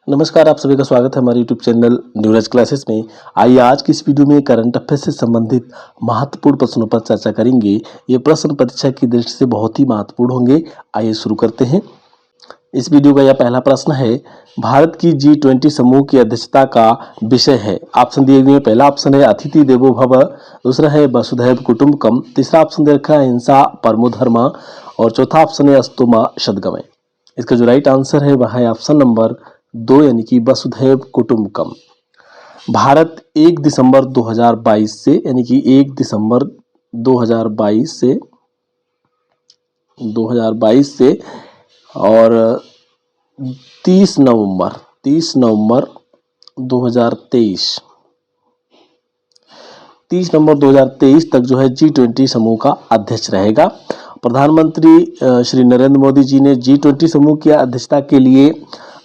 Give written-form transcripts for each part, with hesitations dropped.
नमस्कार, आप सभी का स्वागत है हमारे यूट्यूब चैनल न्यूराज क्लासेस में। आइए आज की इस वीडियो में करंट अफेयर से संबंधित महत्वपूर्ण प्रश्नों पर चर्चा करेंगे। ये प्रश्न परीक्षा की दृष्टि से बहुत ही महत्वपूर्ण होंगे। आइए शुरू करते हैं। इस वीडियो का यह पहला प्रश्न है, भारत की G20 समूह की अध्यक्षता का विषय है। ऑप्शन दिए हुए हैं। पहला ऑप्शन है अतिथि देवो भव, दूसरा है वसुधैव कुटुंबकम, तीसरा ऑप्शन दे रखा है हिंसा परमो धर्म और चौथा ऑप्शन है अस्तु मा सद्गमय। इसका जो राइट आंसर है वह है ऑप्शन नंबर 2 यानी कि वसुधैव कुटुंबकम। भारत 1 दिसंबर 2022 से यानी कि 1 दिसंबर 2022 से और 30 नवंबर 2023 तक जो है G20 समूह का अध्यक्ष रहेगा। प्रधानमंत्री श्री नरेंद्र मोदी जी ने G20 समूह की अध्यक्षता के लिए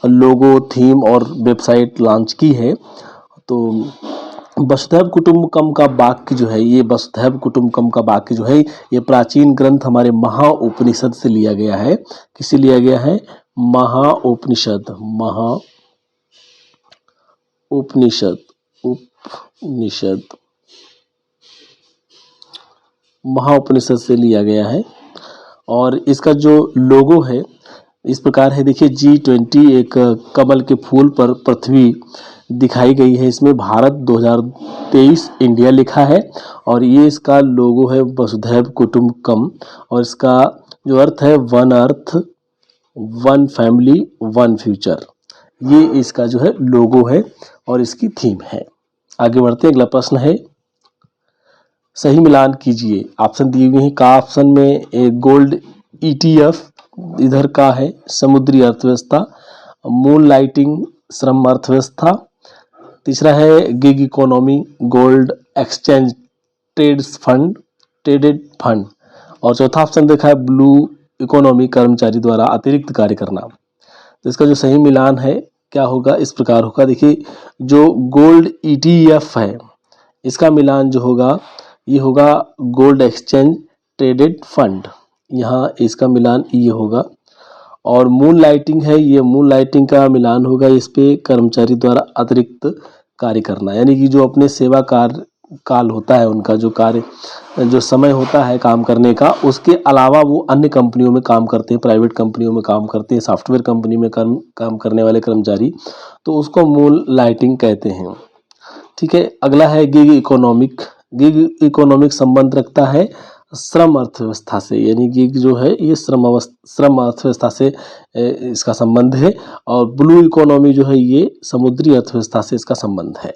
लोगो, थीम और वेबसाइट लॉन्च की है। तो वसुधैव कुटुंबकम का वाक्य जो है, ये वसुधैव कुटुंबकम का वाक्य जो है ये प्राचीन ग्रंथ हमारे महाउपनिषद से लिया गया है। किससे लिया गया है? महाउपनिषद महाउपनिषद से लिया गया है। और इसका जो लोगो है इस प्रकार है। देखिए G20 एक कमल के फूल पर पृथ्वी दिखाई गई है। इसमें भारत 2023 इंडिया लिखा है और ये इसका लोगो है वसुधैव कुटुंबकम। और इसका जो अर्थ है one earth, one family, one future, ये इसका जो है लोगो है और इसकी थीम है। आगे बढ़ते हैं। अगला प्रश्न है, सही मिलान कीजिए। ऑप्शन दिए हुए हैं। का ऑप्शन में एक गोल्ड ETF, इधर का है समुद्री अर्थव्यवस्था, मून लाइटिंग श्रम अर्थव्यवस्था, तीसरा है gig economy, gold exchange traded fund और चौथा ऑप्शन देखा है ब्लू इकोनॉमी, कर्मचारी द्वारा अतिरिक्त कार्य करना। तो इसका जो सही मिलान है क्या होगा? इस प्रकार होगा। देखिए जो गोल्ड ETF है इसका मिलान जो होगा ये होगा गोल्ड एक्सचेंज ट्रेडेड फंड, यहाँ इसका मिलान ये होगा। और मून लाइटिंग है, ये मून लाइटिंग का मिलान होगा इस पे कर्मचारी द्वारा अतिरिक्त कार्य करना, यानी कि जो अपने सेवा काल होता है उनका जो कार्य जो समय होता है काम करने का, उसके अलावा वो अन्य कंपनियों में काम करते हैं, प्राइवेट कंपनियों में काम करते हैं, सॉफ्टवेयर कंपनी में काम करने वाले कर्मचारी, तो उसको मून लाइटिंग कहते हैं। ठीक है। अगला है गिग इकोनॉमिक संबंध रखता है श्रम अर्थव्यवस्था से, यानी गिग जो है ये श्रम अर्थव्यवस्था से इसका संबंध है। और ब्लू इकोनॉमी जो है ये समुद्री अर्थव्यवस्था से इसका संबंध है।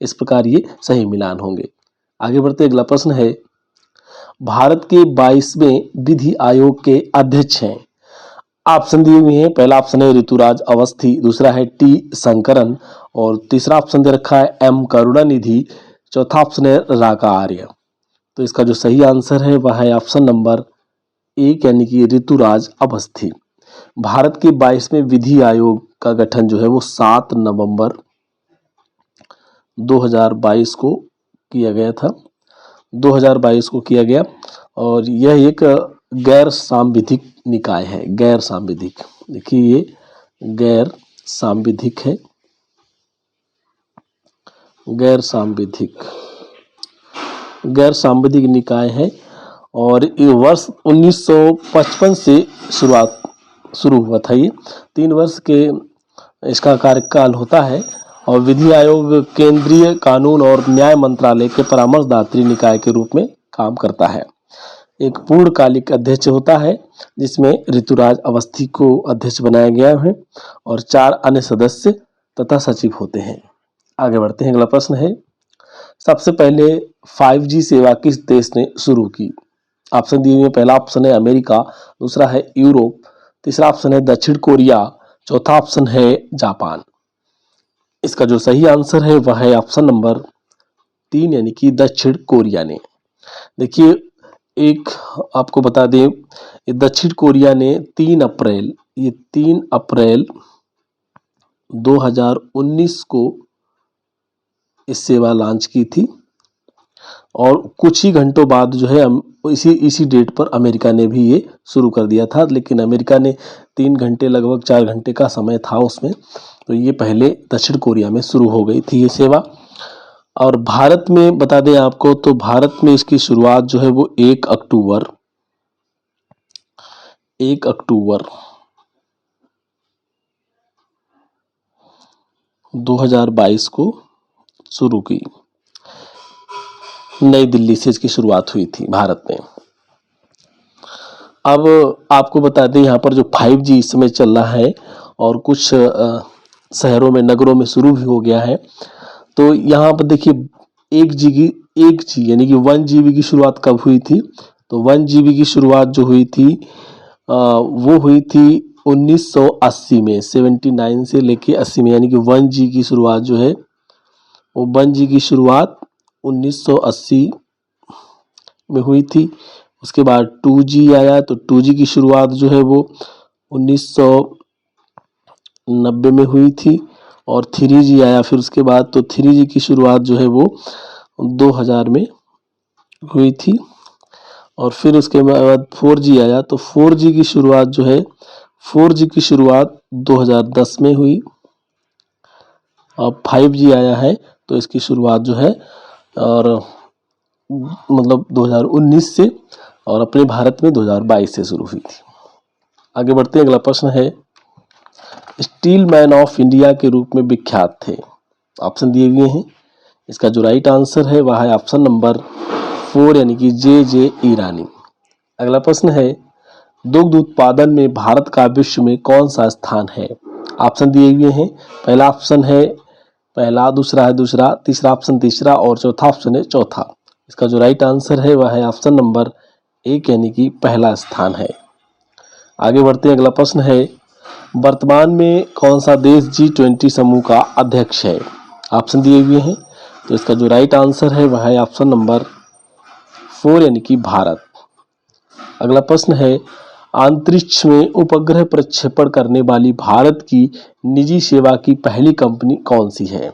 इस प्रकार ये सही मिलान होंगे। आगे बढ़ते अगला प्रश्न है, भारत के 22वें विधि आयोग के अध्यक्ष हैं। ऑप्शन दिए हुए हैं। पहला ऑप्शन है ऋतुराज अवस्थी, दूसरा है T शंकरन और तीसरा ऑप्शन दे रखा है M करुणानिधि, चौथा ऑप्शन है राका आर्य। तो इसका जो सही आंसर है वह है ऑप्शन नंबर 1 यानी कि ऋतुराज अवस्थी। भारत के 22वें विधि आयोग का गठन जो है वो 7 नवंबर 2022 को किया गया था, 2022 को किया गया। और यह एक गैर सांविधिक निकाय है, गैर सांविधिक। देखिए ये गैर सांविधिक है, गैर सांविधिक निकाय है। और ये वर्ष 1955 से शुरू हुआ था। ये 3 वर्ष के इसका कार्यकाल होता है। और विधि आयोग केंद्रीय कानून और न्याय मंत्रालय के परामर्शदात्री निकाय के रूप में काम करता है। एक पूर्णकालिक अध्यक्ष होता है जिसमें ऋतुराज अवस्थी को अध्यक्ष बनाया गया है और 4 अन्य सदस्य तथा सचिव होते हैं। आगे बढ़ते हैं। अगला प्रश्न है, सबसे पहले 5G सेवा किस देश ने शुरू की? ऑप्शन दिए हुए। पहला ऑप्शन है अमेरिका, दूसरा है यूरोप, तीसरा ऑप्शन है दक्षिण कोरिया, चौथा ऑप्शन है जापान। इसका जो सही आंसर है वह है ऑप्शन नंबर 3 यानी कि दक्षिण कोरिया ने। देखिए एक आपको बता दें, दक्षिण कोरिया ने 3 अप्रैल 2019 को इस सेवा लॉन्च की थी। और कुछ ही घंटों बाद जो है इसी डेट पर अमेरिका ने भी ये शुरू कर दिया था, लेकिन अमेरिका ने 3 घंटे लगभग 4 घंटे का समय था उसमें, तो ये पहले दक्षिण कोरिया में शुरू हो गई थी ये सेवा। और भारत में बता दें आपको, तो भारत में इसकी शुरुआत जो है वो 1 अक्टूबर 2022 को शुरू की, नई दिल्ली से इसकी शुरुआत हुई थी भारत में। अब आपको बता दें यहाँ पर जो 5G इस समय चल रहा है और कुछ शहरों में, नगरों में शुरू भी हो गया है। तो यहाँ पर देखिए 1 जी यानी कि 1 GB की शुरुआत कब हुई थी? तो 1 GB की शुरुआत जो हुई थी वो हुई थी 1980 में, 79 से लेके 80 में, यानी कि 1 G की शुरुआत जो है वो 1 G की शुरुआत 1980 में हुई थी। उसके बाद 2G आया, तो 2G की शुरुआत जो है वो 1990 में हुई थी। और 3G आया फिर उसके बाद, तो 3G की शुरुआत जो है वो 2000 में हुई थी। और फिर उसके बाद 4G आया, तो 4G की शुरुआत जो है 4G की शुरुआत 2010 में हुई। और 5G आया है तो इसकी शुरुआत जो है और मतलब 2019 से, और अपने भारत में 2022 से शुरू हुई थी। आगे बढ़ते हैं, अगला प्रश्न है, स्टील मैन ऑफ इंडिया के रूप में विख्यात थे। ऑप्शन दिए हुए हैं, इसका जो राइट आंसर है वह है ऑप्शन नंबर 4 यानी कि जे ईरानी। अगला प्रश्न है, दुग्ध उत्पादन में भारत का विश्व में कौन सा स्थान है? ऑप्शन दिए हुए हैं, पहला ऑप्शन है पहला, दूसरा है दूसरा, तीसरा ऑप्शन तीसरा और चौथा ऑप्शन है चौथा। इसका जो राइट आंसर है वह है ऑप्शन नंबर 1 यानी कि पहला स्थान है। आगे बढ़ते हैं, अगला प्रश्न है, वर्तमान में कौन सा देश G20 समूह का अध्यक्ष है? ऑप्शन दिए हुए हैं, तो इसका जो राइट आंसर है वह है ऑप्शन नंबर 4 यानी कि भारत। अगला प्रश्न है, अंतरिक्ष में उपग्रह प्रक्षेपण करने वाली भारत की निजी सेवा की पहली कंपनी कौन सी है?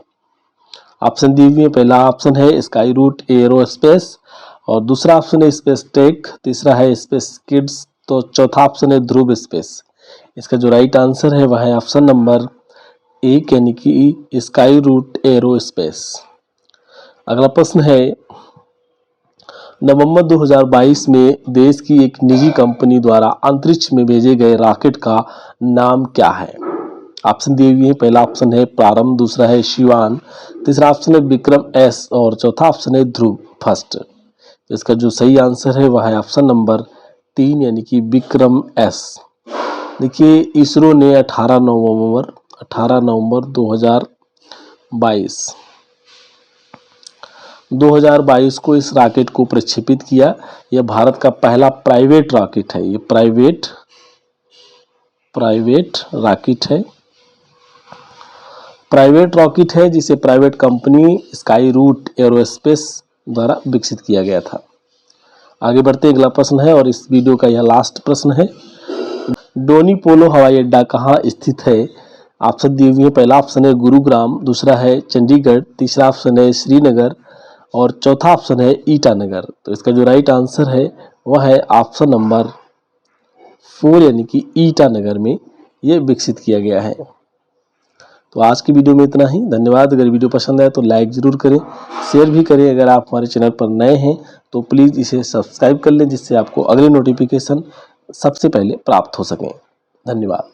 ऑप्शन दिए हुए हैं, पहला ऑप्शन है स्काई रूट एरोस्पेस और दूसरा ऑप्शन है स्पेस टेक, तीसरा है स्पेस किड्स, तो चौथा ऑप्शन है ध्रुव स्पेस। इसका जो राइट आंसर है वह है ऑप्शन नंबर 1 यानी कि स्काई रूट एरोस्पेस। अगला प्रश्न है, नवंबर 2022 में देश की एक निजी कंपनी द्वारा अंतरिक्ष में भेजे गए रॉकेट का नाम क्या है? ऑप्शन दिए हुए हैं, पहला ऑप्शन है प्रारंभ, दूसरा है शिवान, तीसरा ऑप्शन है विक्रम एस और चौथा ऑप्शन है ध्रुव फर्स्ट। तो इसका जो सही आंसर है वह है ऑप्शन नंबर 3 यानी कि विक्रम एस। देखिए इसरो ने 18 नवंबर 2022 को इस रॉकेट को प्रक्षेपित किया। यह भारत का पहला प्राइवेट रॉकेट है। ये प्राइवेट रॉकेट है जिसे private company Skyroot Aerospace द्वारा विकसित किया गया था। आगे बढ़ते अगला प्रश्न है और इस वीडियो का यह लास्ट प्रश्न है, डोनी पोलो हवाई अड्डा कहाँ स्थित है? ऑप्शन दिए हुए हैं, पहला ऑप्शन है गुरुग्राम, दूसरा है चंडीगढ़, तीसरा ऑप्शन है श्रीनगर और चौथा ऑप्शन है ईटानगर। तो इसका जो राइट आंसर है वह है ऑप्शन नंबर 4 यानी कि ईटानगर में ये विकसित किया गया है। तो आज की वीडियो में इतना ही। धन्यवाद। अगर वीडियो पसंद आए तो लाइक ज़रूर करें, शेयर भी करें। अगर आप हमारे चैनल पर नए हैं तो प्लीज़ इसे सब्सक्राइब कर लें, जिससे आपको अगले नोटिफिकेशन सबसे पहले प्राप्त हो सकें। धन्यवाद।